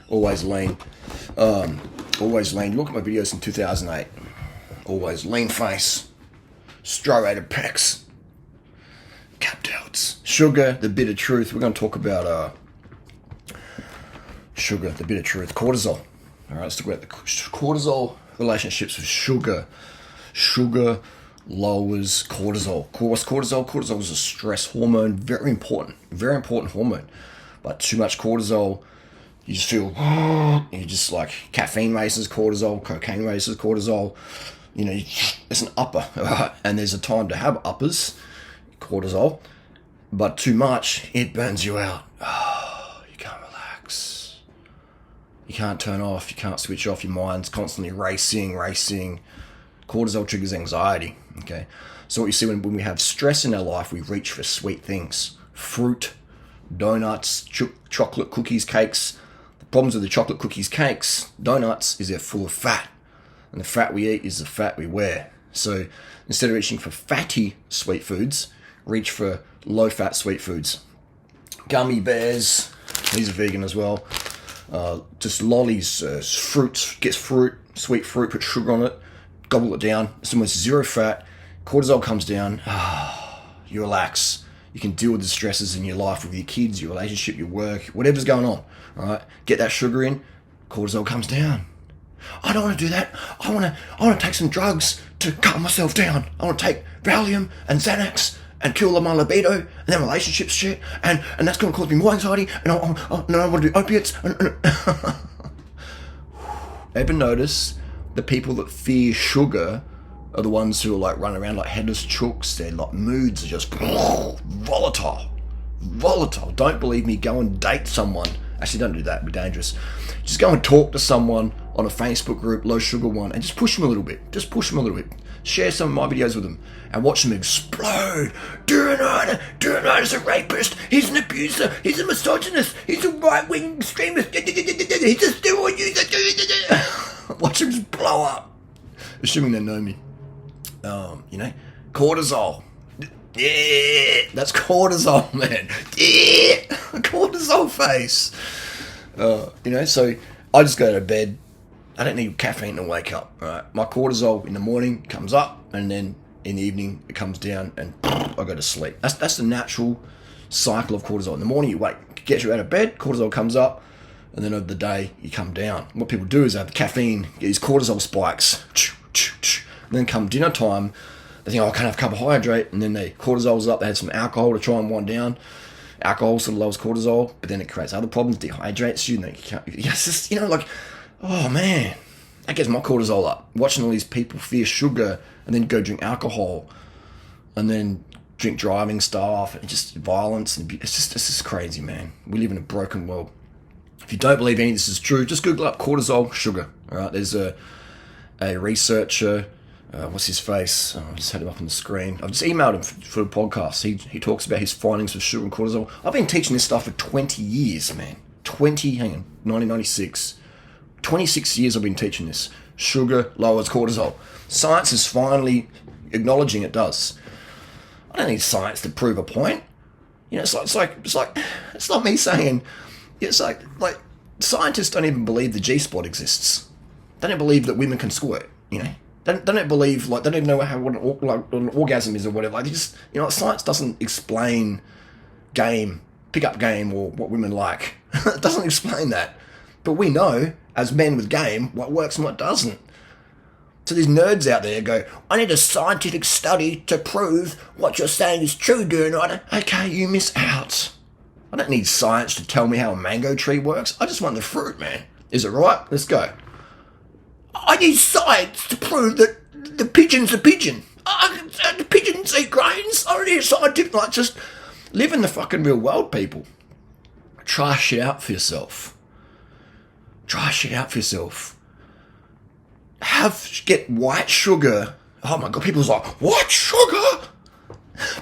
Always lean. Always lean. Look at my videos in 2008. Always lean face. Striated pecs. Cap delts. Sugar, the bitter truth. We're going to talk about sugar, the bitter truth. Cortisol. All right, let's talk about the cortisol relationships with sugar. Sugar lowers cortisol. What's cortisol? Cortisol is a stress hormone. Very important hormone. But too much cortisol, you just feel, you just like caffeine raises cortisol, cocaine raises cortisol. You know, it's an upper, right? And there's a time to have uppers, cortisol, but too much, it burns you out. You can't relax. You can't turn off. You can't switch off. Your mind's constantly racing. Cortisol triggers anxiety, okay? So what you see when we have stress in our life, we reach for sweet things. Fruit, donuts, chocolate, cookies, cakes. The problems with the chocolate, cookies, cakes, donuts is they're full of fat. And the fat we eat is the fat we wear. So instead of reaching for fatty sweet foods, reach for low-fat sweet foods. Gummy bears, these are vegan as well. Just lollies, fruit, gets fruit, sweet fruit, put sugar on it, gobble it down. It's almost zero fat. Cortisol comes down. You relax. You can deal with the stresses in your life with your kids, your relationship, your work, whatever's going on. All right, get that sugar in. Cortisol comes down. I don't want to do that. I want to take some drugs to calm myself down. I want to take Valium and Xanax and kill my libido and then relationships shit and that's going to cause me more anxiety and I want to do opiates. Ever notice the people that fear sugar are the ones who are like running around like headless chooks? Their like moods are just volatile. Don't believe me? Go and date someone. Actually, don't do that. It'd be dangerous. Just go and talk to someone on a Facebook group, low sugar one, and just push them a little bit. Share some of my videos with them and watch them explode. Durianrider's a rapist. He's an abuser. He's a misogynist. He's a right-wing extremist. He's a steroid user. Watch him just blow up. Assuming they know me. Cortisol. Yeah, that's cortisol, man. Yeah, cortisol face. So I just go to bed. I don't need caffeine to wake up. Right, my cortisol in the morning comes up, and then in the evening it comes down, and I go to sleep. That's the natural cycle of cortisol. In the morning you wake, gets you out of bed, cortisol comes up, and then over the day you come down. What people do is they have the caffeine, get these cortisol spikes, and then come dinner time, they think, I can't have carbohydrate, and then their cortisol's up. They had some alcohol to try and wind down. Alcohol sort of lowers cortisol, but then it creates other problems, dehydrates you, and then you can't. It's just, oh man, that gets my cortisol up. Watching all these people fear sugar, and then go drink alcohol, and then drink driving stuff, and just violence, and it's just crazy, man. We live in a broken world. If you don't believe any of this is true, just Google up cortisol, sugar. All right, there's a researcher. What's his face? I just had him up on the screen. I've just emailed him for the podcast. He talks about his findings with sugar and cortisol. I've been teaching this stuff for 20 years, man. 1996. 26 years I've been teaching this. Sugar lowers cortisol. Science is finally acknowledging it does. I don't need science to prove a point. It's not me saying. It's like scientists don't even believe the G-spot exists. They don't believe that women can squirt. They don't believe, they don't even know what an orgasm is or whatever. They just, science doesn't explain pickup game, or what women like. It doesn't explain that. But we know, as men with game, what works and what doesn't. So these nerds out there go, I need a scientific study to prove what you're saying is true, Durianrider. Okay, you miss out. I don't need science to tell me how a mango tree works. I just want the fruit, man. Is it right? Let's go. I need science to prove that the pigeon's a pigeon. The pigeons eat grains. I don't need scientific. Just live in the fucking real world, people. Try shit out for yourself. Get white sugar. Oh my God, people's like, white sugar?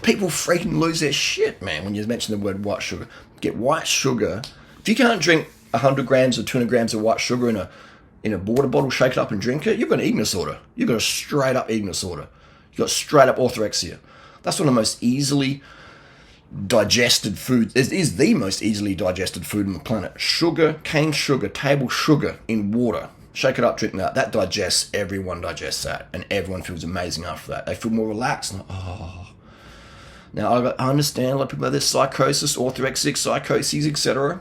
People freaking lose their shit, man, when you mention the word white sugar. Get white sugar. If you can't drink 100 grams or 200 grams of white sugar in a water bottle, shake it up and drink it, you've got an eating disorder. You've got a straight up eating disorder. You've got straight up orthorexia. That's one of the most easily digested food. It is the most easily digested food on the planet. Sugar, cane sugar, table sugar in water. Shake it up, drink that. That digests. Everyone digests that, and everyone feels amazing after that. They feel more relaxed. Like, oh. Now I understand a lot of people have this psychosis, orthorexic psychoses, etc.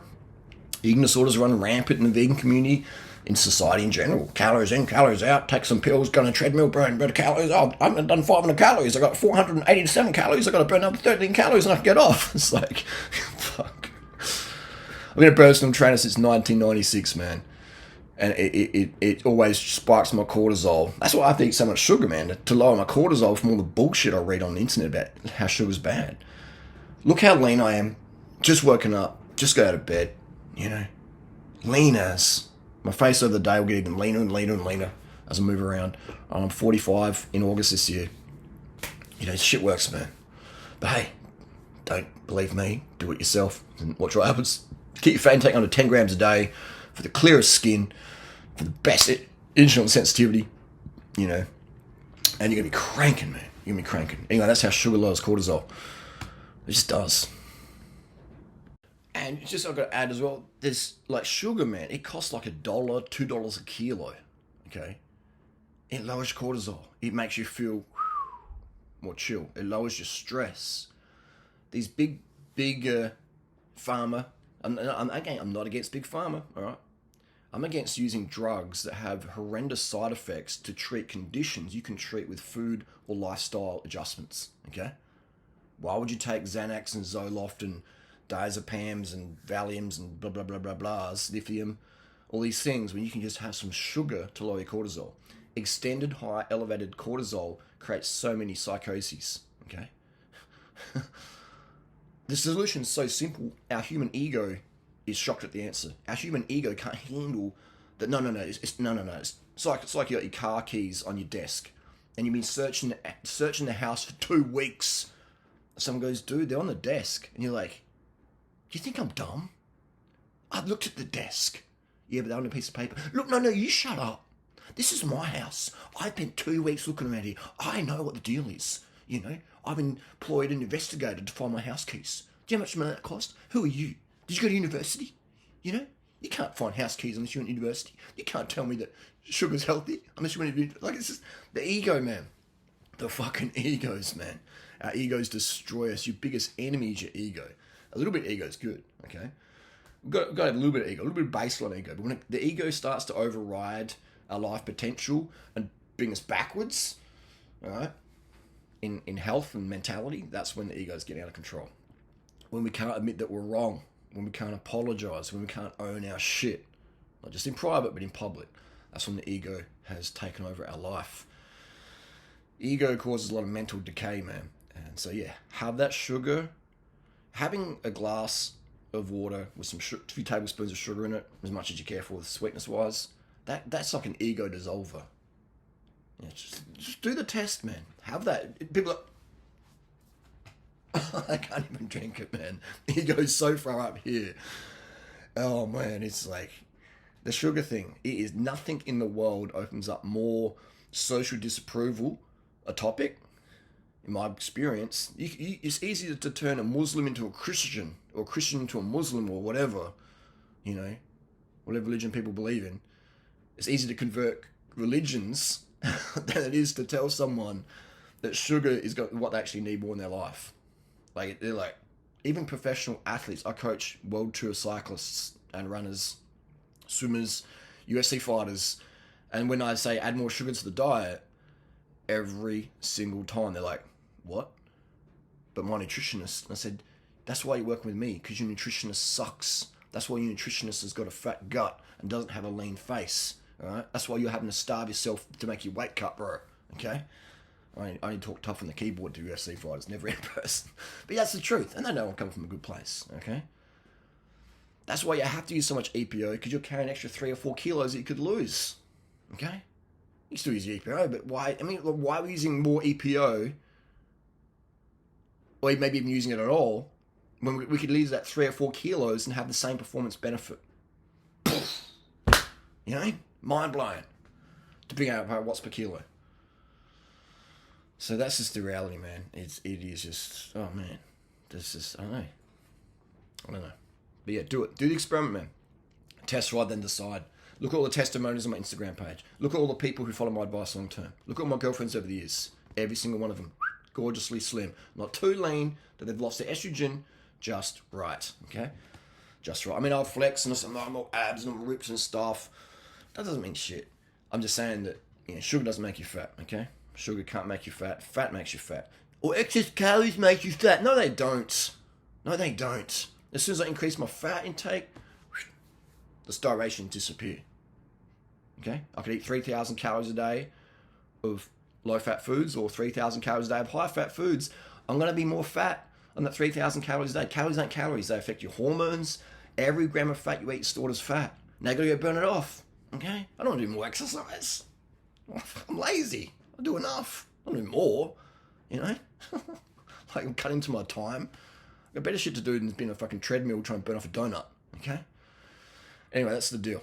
Eating disorders run rampant in the vegan community, in society in general. Calories in, calories out. Take some pills, go on a treadmill, burn better calories. Oh, I haven't done 500 calories. I got 487 calories. I got to burn another 13 calories and I can get off. It's like, fuck. I've been a personal trainer since 1996, man. And it always spikes my cortisol. That's why I have to eat so much sugar, man, to lower my cortisol from all the bullshit I read on the internet about how sugar's bad. Look how lean I am. Just woken up. Just go out of bed. You know, lean as. My face over the day will get even leaner and leaner and leaner as I move around. I'm 45 in August this year. You know, shit works, man. But hey, don't believe me. Do it yourself and watch what happens. Keep your fat intake under 10 grams a day for the clearest skin, for the best insulin sensitivity, you know. And you're going to be cranking, man. You're going to be cranking. Anyway, that's how sugar lowers cortisol. It just does. And just I've got to add as well, there's like sugar, man. It costs like $1, $2 a kilo. Okay, it lowers cortisol. It makes you feel more chill. It lowers your stress. These big pharma. I'm not against big pharma. All right, I'm against using drugs that have horrendous side effects to treat conditions you can treat with food or lifestyle adjustments. Okay, why would you take Xanax and Zoloft and diazepams and Valiums and blah, blah, blah, blah, blahs, lithium, all these things when you can just have some sugar to lower your cortisol? Extended high elevated cortisol creates so many psychoses, okay? The solution is so simple. Our human ego is shocked at the answer. Our human ego can't handle that. No. It's like you got your car keys on your desk and you've been searching the house for 2 weeks. Someone goes, dude, they're on the desk. And you're like, do you think I'm dumb? I've looked at the desk. Yeah, but they're on a piece of paper. Look, no, you shut up. This is my house. I've spent 2 weeks looking around here. I know what the deal is. You know, I've employed an investigator to find my house keys. Do you know how much money that cost? Who are you? Did you go to university? You know, you can't find house keys unless you went to university. You can't tell me that sugar's healthy unless you went to university. Like, it's just the ego, man. The fucking egos, man. Our egos destroy us. Your biggest enemy is your ego. A little bit of ego is good, okay? We've got to have a little bit of ego, a little bit of baseline ego. But when the ego starts to override our life potential and bring us backwards, all right, in health and mentality, that's when the ego's getting out of control. When we can't admit that we're wrong, when we can't apologize, when we can't own our shit, not just in private, but in public, that's when the ego has taken over our life. Ego causes a lot of mental decay, man. And so, yeah, have that sugar. Having a glass of water with some 2 tablespoons of sugar in it, as much as you care for sweetness-wise, that's like an ego dissolver. Yeah, just do the test, man. Have that. People are, I can't even drink it, man. Ego's so far up here. Oh, man, it's like the sugar thing. It is nothing in the world opens up more social disapproval, a topic. In my experience, it's easy to turn a Muslim into a Christian, or a Christian into a Muslim, or whatever, you know, whatever religion people believe in. It's easy to convert religions than it is to tell someone that sugar is what they actually need more in their life. Like, they're like, even professional athletes. I coach world tour cyclists and runners, swimmers, UFC fighters, and when I say add more sugar to the diet, every single time they're like, what? But my nutritionist, I said, that's why you're working with me, because your nutritionist sucks. That's why your nutritionist has got a fat gut and doesn't have a lean face. All right? That's why you're having to starve yourself to make your weight cut, bro. Okay? I only talk tough on the keyboard to UFC fighters, never in person. But that's the truth, and they know I'm coming from a good place. Okay? That's why you have to use so much EPO, because you're carrying an extra 3 or 4 kilos that you could lose. Okay? You still use EPO, but why? I mean, why are we using more EPO, or maybe even using it at all, when we could lose that 3 or 4 kilos and have the same performance benefit? You know, mind blowing to bring out watts per kilo. So that's just the reality, man. It is just, oh man, This is, I don't know. But yeah, do it. Do the experiment, man. Test ride, then decide. Look at all the testimonials on my Instagram page. Look at all the people who follow my advice long term. Look at all my girlfriends over the years. Every single one of them. Gorgeously slim. Not too lean, that they've lost their estrogen. Just right. Okay? Just right. I mean, I'll flex and I'm all abs and I'm rips and stuff. That doesn't mean shit. I'm just saying that sugar doesn't make you fat, okay? Sugar can't make you fat. Fat makes you fat. Or excess calories make you fat. No, they don't. No, they don't. As soon as I increase my fat intake, the starvation disappear. Okay? I could eat 3,000 calories a day of low-fat foods or 3,000 calories a day of high-fat foods. I'm going to be more fat on that 3,000 calories a day. Calories aren't calories. They affect your hormones. Every gram of fat you eat is stored as fat. Now you got to go burn it off. Okay? I don't want to do more exercise. I'm lazy. I do enough. I don't do more. Like I'm cutting into my time. I've got better shit to do than being on a fucking treadmill trying to burn off a donut. Okay? Anyway, that's the deal.